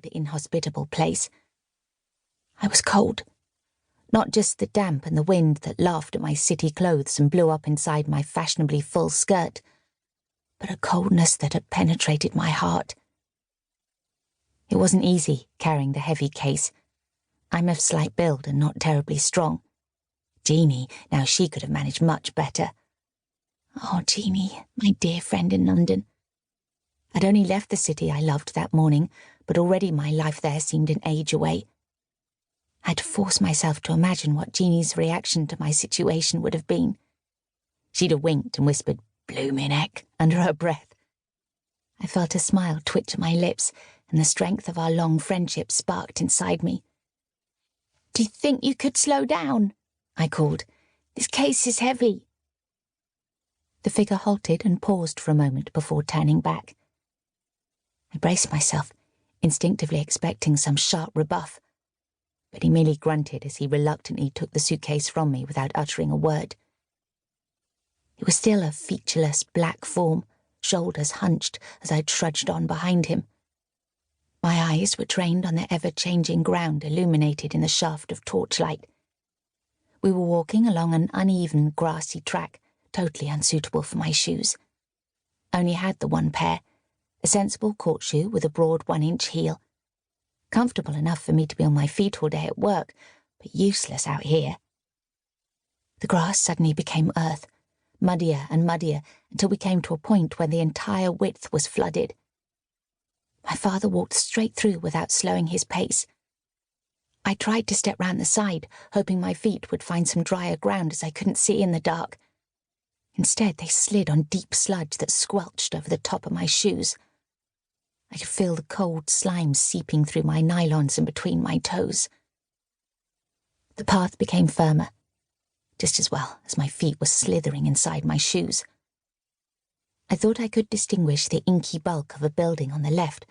wild, inhospitable place. I was cold. Not just the damp and the wind that laughed at my city clothes and blew up inside my fashionably full skirt, but a coldness that had penetrated my heart. It wasn't easy carrying the heavy case. I'm of slight build and not terribly strong. Jeanie, now she could have managed much better. Oh, Jeanie, my dear friend in London. I'd only left the city I loved that morning, but already my life there seemed an age away. I had to force myself to imagine what Jeanie's reaction to my situation would have been. She'd have winked and whispered, "Bloomin' heck," under her breath. I felt a smile twitch at my lips, and the strength of our long friendship sparked inside me. "Do you think you could slow down?" I called. "This case is heavy." The figure halted and paused for a moment before turning back. I braced myself, instinctively expecting some sharp rebuff, but he merely grunted as he reluctantly took the suitcase from me without uttering a word. It was still a featureless black form, shoulders hunched as I trudged on behind him. My eyes were trained on the ever-changing ground illuminated in the shaft of torchlight. We were walking along an uneven, grassy track, totally unsuitable for my shoes. I only had the one pair, a sensible court shoe with a broad 1-inch heel. Comfortable enough for me to be on my feet all day at work, but useless out here. The grass suddenly became earth, muddier and muddier, until we came to a point where the entire width was flooded. My father walked straight through without slowing his pace. I tried to step round the side, hoping my feet would find some drier ground as I couldn't see in the dark. Instead, they slid on deep sludge that squelched over the top of my shoes. I could feel the cold slime seeping through my nylons and between my toes. The path became firmer, just as well as my feet were slithering inside my shoes. I thought I could distinguish the inky bulk of a building on the left,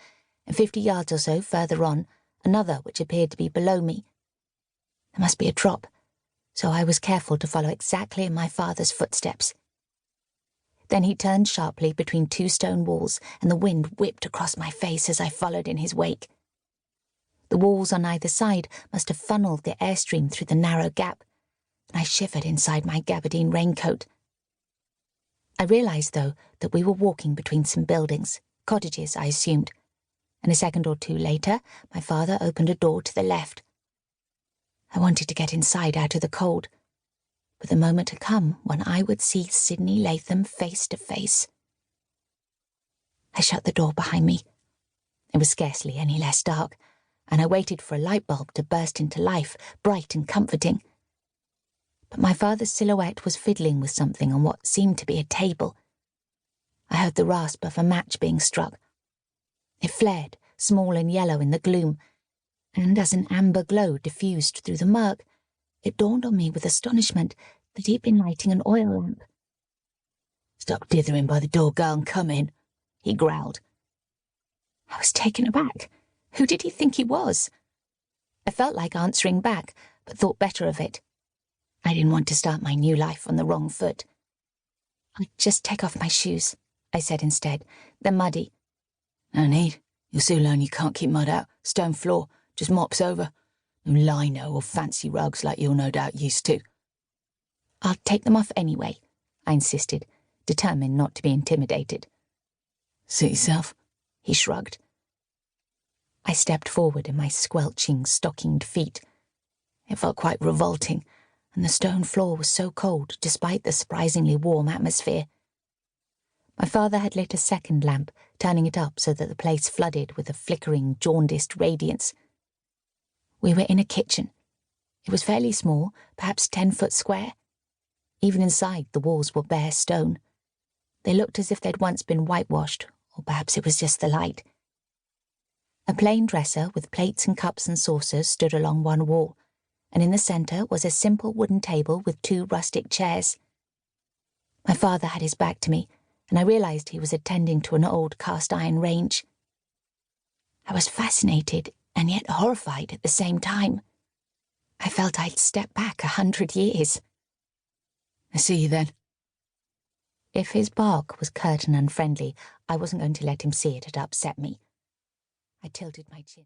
and 50 yards or so further on, another which appeared to be below me. There must be a drop, so I was careful to follow exactly in my father's footsteps. Then he turned sharply between 2 stone walls, and the wind whipped across my face as I followed in his wake. The walls on either side must have funneled the airstream through the narrow gap, and I shivered inside my gabardine raincoat. I realised, though, that we were walking between some buildings, cottages, I assumed, and a second or two later, my father opened a door to the left. I wanted to get inside out of the cold, but the moment had come when I would see Sidney Latham face to face. I shut the door behind me. It was scarcely any less dark, and I waited for a light bulb to burst into life, bright and comforting. But my father's silhouette was fiddling with something on what seemed to be a table. I heard the rasp of a match being struck. It flared, small and yellow in the gloom, and as an amber glow diffused through the murk, it dawned on me with astonishment that he had been lighting an oil lamp. "Stop dithering by the door, girl, and come in," he growled. I was taken aback. Who did he think he was? I felt like answering back, but thought better of it. I didn't want to start my new life on the wrong foot. "I'll just take off my shoes," I said instead. "They're muddy." "No need. You'll soon learn you can't keep mud out. Stone floor, just mops over. No lino or fancy rugs like you're no doubt used to." "I'll take them off anyway," I insisted, determined not to be intimidated. "Suit yourself," he shrugged. I stepped forward in my squelching, stockinged feet. It felt quite revolting, and the stone floor was so cold despite the surprisingly warm atmosphere. My father had lit a second lamp, turning it up so that the place flooded with a flickering, jaundiced radiance. We were in a kitchen. It was fairly small, perhaps 10 foot square. Even inside, the walls were bare stone. They looked as if they'd once been whitewashed, or perhaps it was just the light. A plain dresser with plates and cups and saucers stood along one wall, and in the centre was a simple wooden table with 2 rustic chairs. My father had his back to me, and I realised he was attending to an old cast-iron range. I was fascinated and yet horrified at the same time. I felt I'd stepped back 100 years. "I see you then." If his bark was curt and unfriendly, I wasn't going to let him see it had upset me. I tilted my chin.